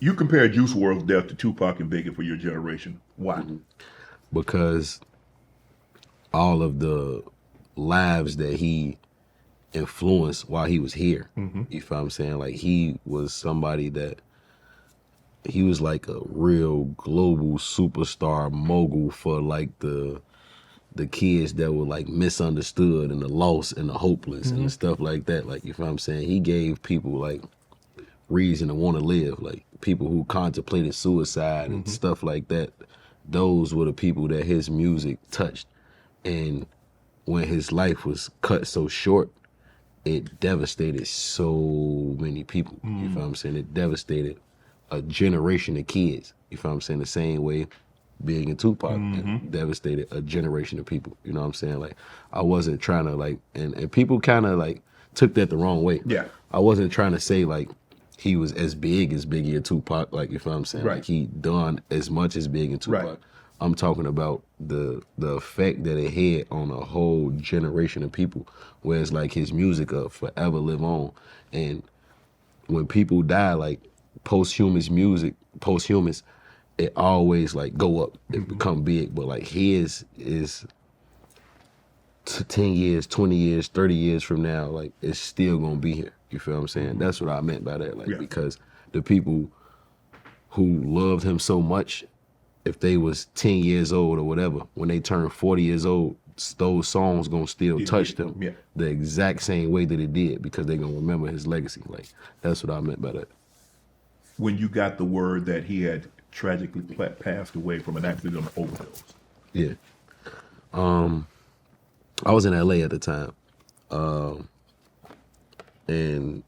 You compare Juice WRLD's death to Tupac and Biggie for your generation. Why? Because all of the lives that he influenced while he was here. You feel what I'm saying? Like, he was somebody that, he was like a real global superstar mogul for like the kids that were like misunderstood and the lost and the hopeless and stuff like that. Like, you feel what I'm saying? He gave people like reason to want to live. Like, people who contemplated suicide and stuff like that. Those were the people that his music touched. And when his life was cut so short, it devastated so many people. You feel what I'm saying? It devastated a generation of kids. You feel what I'm saying? The same way Big and Tupac devastated a generation of people. You know what I'm saying? Like, I wasn't trying to like, and people kind of like took that the wrong way. Yeah. I wasn't trying to say like he was as big as Biggie and Tupac. Like, you feel what I'm saying? Right. Like, he done as much as Big and Tupac. Right. I'm talking about the effect that it had on a whole generation of people, where it's like his music will forever live on. And when people die, like posthumous music, it always like go up, it become big. But like his is 10 years, 20 years, 30 years from now, like it's still gonna be here. You feel what I'm saying? That's what I meant by that. Like, because the people who loved him so much, if they was 10 years old or whatever, when they turn 40 years old, those songs gonna still touch them the exact same way that it did, because they gonna remember his legacy. Like, that's what I meant by that. When you got the word that he had tragically passed away from an accident overdose. Yeah. I was in LA at the time. And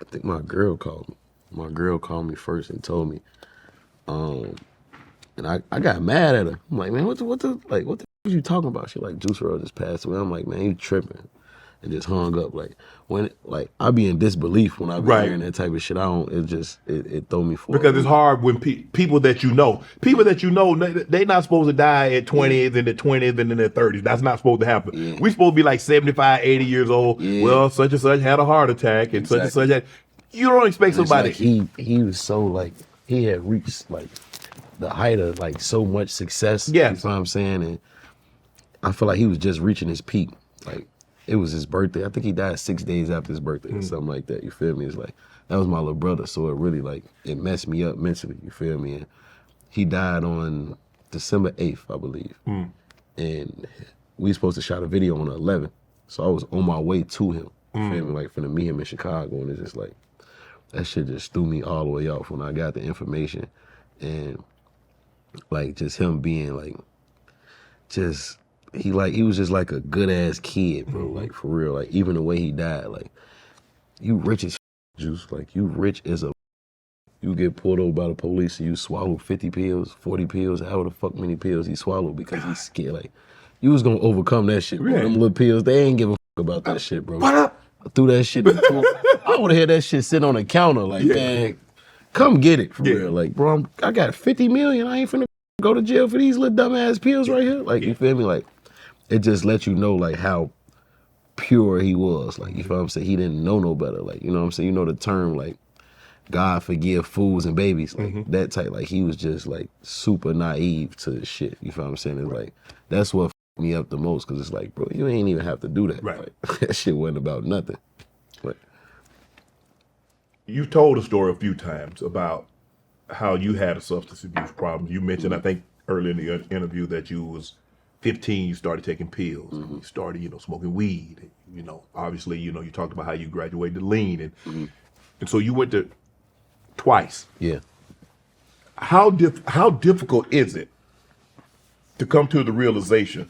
I think my girl called me. My girl called me first and told me. And I got mad at her. I'm like, man, what the you talking about? She like, Juice WRLD just passed away. I'm like, man, you tripping. And just hung up. Like, I be in disbelief when I be hearing that type of shit. It throw me for because it's hard when people that you know, they not supposed to die at 20s and the 20s and in their 30s. That's not supposed to happen. Yeah. We supposed to be like 75, 80 years old. Yeah. Well, such and such had a heart attack and such and such had. You don't expect somebody. Like he was so like, he had reached like the height of like so much success. Yeah. You know what I'm saying? And I feel like he was just reaching his peak. Like, it was his birthday. I think he died 6 days after his birthday or something like that. You feel me? It's like, that was my little brother. So it really like, it messed me up mentally. You feel me? And he died on December 8th, I believe. And we supposed to shot a video on the 11th. So I was on my way to him. You feel me? Like, from to meet him in Chicago. And it's just like, that shit just threw me all the way off when I got the information. And like, just him being like, he was just like a good ass kid, bro. Like, for real. Like, even the way he died, like, you rich as Juice. Like, you rich as a. You get pulled over by the police and you swallow 50 pills, 40 pills, however the fuck many pills he swallowed because he's scared. Like, you was gonna overcome that shit, bro. Them little pills, they ain't give a fuck about that shit, bro. What up? I threw that shit in the I would have had that shit sitting on the counter, like, man, come get it, for real. Like, bro, I got 50 million. I ain't finna go to jail for these little dumbass pills right here. Like, you feel me? Like, it just lets you know, like, how pure he was. Like, you feel what I'm saying? He didn't know no better. Like, you know what I'm saying? You know the term, like, God forgive fools and babies. Like, that type. Like, he was just, like, super naive to shit. You feel what I'm saying? It's like, that's what fucked me up the most, because it's like, bro, you ain't even have to do that. Right. Like, that shit wasn't about nothing. But You told a story a few times about how you had a substance abuse problem. You mentioned, I think, earlier in the interview that you was 15, you started taking pills. You started, smoking weed. Obviously, you talked about how you graduated to lean. And so you went to twice. yeah. How difficult is it to come to the realization,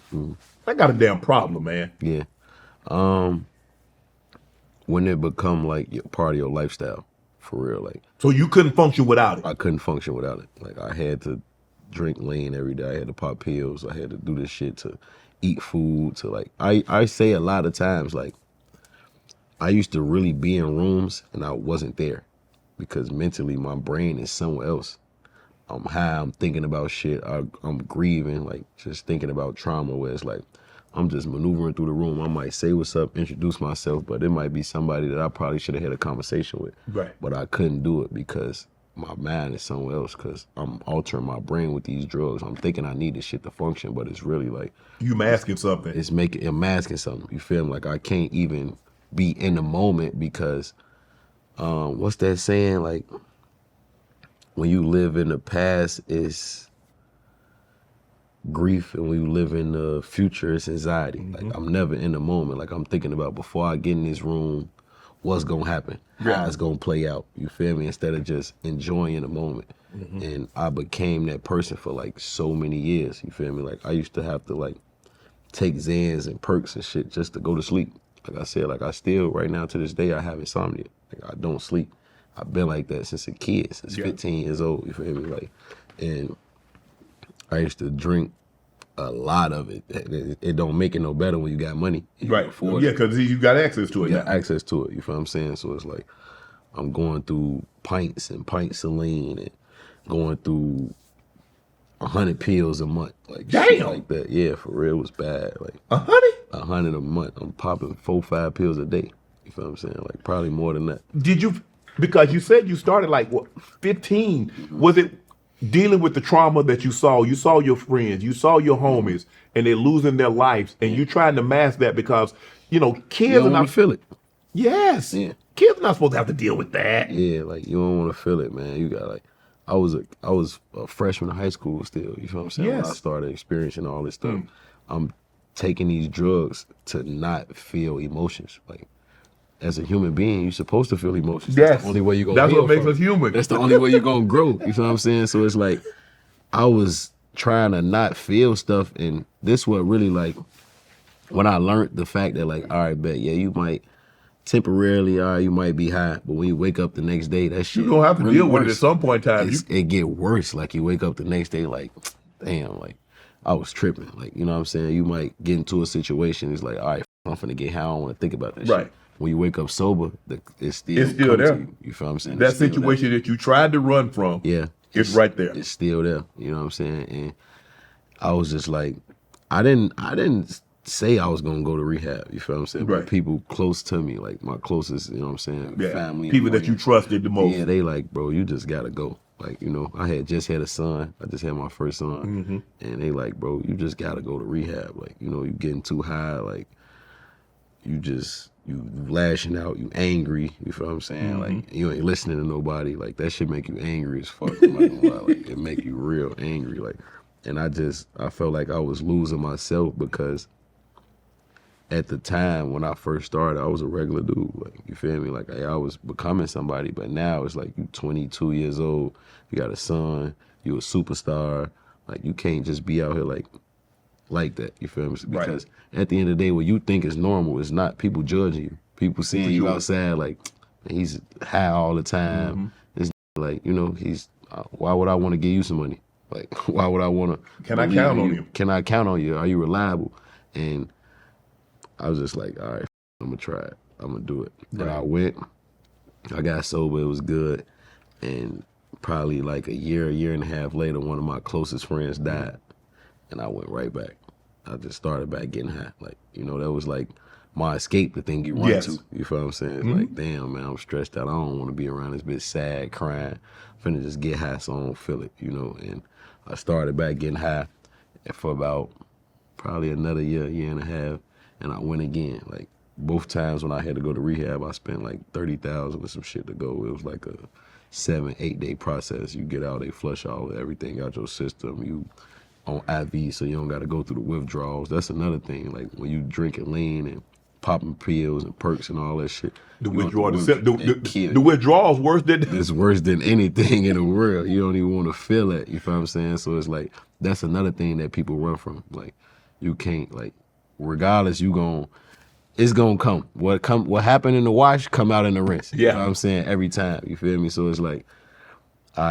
I got a damn problem, man? Yeah. When it become like part of your lifestyle, for real. Like, So you couldn't function without it. I couldn't function without it. Like, I had to drink lean every day. I had to pop pills. I had to do this shit to eat food. To like, I say a lot of times, like, I used to really be in rooms and I wasn't there because mentally my brain is somewhere else. I'm high, I'm thinking about shit, I'm grieving, like just thinking about trauma where it's like, I'm just maneuvering through the room. I might say what's up, introduce myself, but it might be somebody that I probably should have had a conversation with. Right. But I couldn't do it because my mind is somewhere else because I'm altering my brain with these drugs. I'm thinking I need this shit to function, but it's really like You masking something. it's masking something. You feel me? Like I can't even be in the moment because what's that saying? Like when you live in the past, it's grief, and when you live in the future, it's anxiety. Like I'm never in the moment. Like I'm thinking about before I get in this room, what's gonna happen, how it's gonna play out. You feel me? Instead of just enjoying the moment. And I became that person for like so many years. You feel me? Like I used to have to like take Xans and perks and shit just to go to sleep. Like I said, like I still right now to this day I have insomnia. Like I don't sleep. I've been like that since a kid, since 15 years old. You feel me? Like, and I used to drink a lot of it. It don't make it no better when you got money. Right. Yeah, because you got access to it. You got access to it. You feel what I'm saying? So it's like I'm going through pints and pints of lean and going through 100 pills a month. Like shit like that. Yeah, for real, it was bad. Like 100 a month. I'm popping 4-5 pills a day. You feel what I'm saying? Like probably more than that. Did you? Because you said you started like what 15. Was it dealing with the trauma that you saw? You saw your friends, you saw your homies, and they're losing their lives, and you trying to mask that because kids You don't are want not to feel it. Yes. Yeah. Kids are not supposed to have to deal with that. Yeah, like you don't want to feel it, man. You got like, I was a freshman in high school still. You feel what I'm saying? When I started experiencing all this stuff, I'm taking these drugs to not feel emotions. Like as a human being, you're supposed to feel emotions. Yes. That's the only way you're gonna. That's heal what makes from us it. human. That's the only way you're gonna grow. You feel what I'm saying? So it's like I was trying to not feel stuff, and this what really like when I learned the fact that like, all right, bet, yeah, you might temporarily, all right, you might be high, but when you wake up the next day, that shit You're gonna have to really deal with it worse. at some point in time. It get worse. Like you wake up the next day, like, damn, like I was tripping. Like, you know what I'm saying? You might get into a situation. It's like, all right, I'm finna get high. I don't want to think about that shit. When you wake up sober, it's still there. You feel what I'm saying? That situation that you tried to run from, it's right there. It's still there. You know what I'm saying? And I was just like, I didn't say I was gonna go to rehab. You feel what I'm saying? But people close to me, like my closest, you know what I'm saying, family, people that you trusted the most. Yeah, they like, bro, you just gotta go. Like, I had just had a son. I just had my first son, and they like, bro, you just gotta go to rehab. Like, you getting too high. Like, you lashing out. You angry. You feel what I'm saying? Like, you ain't listening to nobody. Like, that shit make you angry as fuck. I'm not gonna lie. Like, it make you real angry. Like, and I felt like I was losing myself because at the time when I first started, I was a regular dude. Like, you feel me? Like I was becoming somebody, but now it's like you 22 years old, you got a son, you a superstar. Like you can't just be out here like that. You feel me? Because at the end of the day, what you think is normal is not. People judging you. People seeing you outside like he's high all the time. It's like he's. Why would I want to give you some money? Like why would I want to? Can I count on you? Can I count on you? Are you reliable? And I was just like, all right, I'm gonna try it. I'm gonna do it. And I went. I got sober. It was good. And probably like a year and a half later, one of my closest friends died, and I went right back. I just started back getting high. Like that was like my escape, the thing you run to. You feel what I'm saying? It's like, damn, man, I'm stressed out. I don't want to be around this bitch sad, crying. I'm finna just get high so I don't feel it. And I started back getting high for about probably another year and a half. And I went again. Like both times when I had to go to rehab, I spent like $30,000 or some shit to go. It was like a 7-8 day process. You get out, they flush all everything out your system. You on IV, so you don't got to go through the withdrawals. That's another thing. Like when you drinking lean and popping pills and perks and all that shit. The withdrawals worse than it's worse than anything in the world. You don't even want to feel it. You feel what I'm saying? So it's like that's another thing that people run from. Like you can't regardless, it's gonna come. What happened in the wash come out in the rinse. You know what I'm saying? Every time. You feel me? So it's like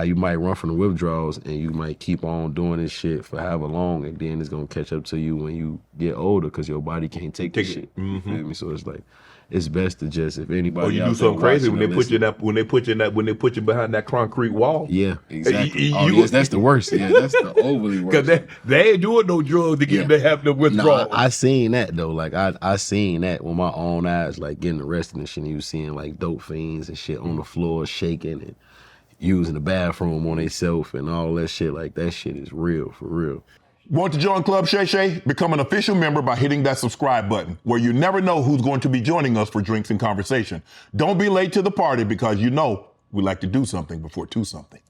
you might run from the withdrawals and you might keep on doing this shit for however long, and then it's gonna catch up to you when you get older because your body can't take this shit. You feel me? So it's like it's best to just, if anybody. You do something crazy when they put you behind that concrete wall. Yeah, exactly. That's the worst. Yeah, that's the overly worst. Because they ain't doing no drugs to get them to have the withdrawal. I seen that though. Like I seen that with my own eyes, like getting arrested and shit. And you seeing like dope fiends and shit on the floor shaking, and using the bathroom on themselves and all that shit. Like, that shit is real, for real. Want to join Club Shay Shay? Become an official member by hitting that subscribe button, where you never know who's going to be joining us for drinks and conversation. Don't be late to the party, because you know we like to do something before 2 something.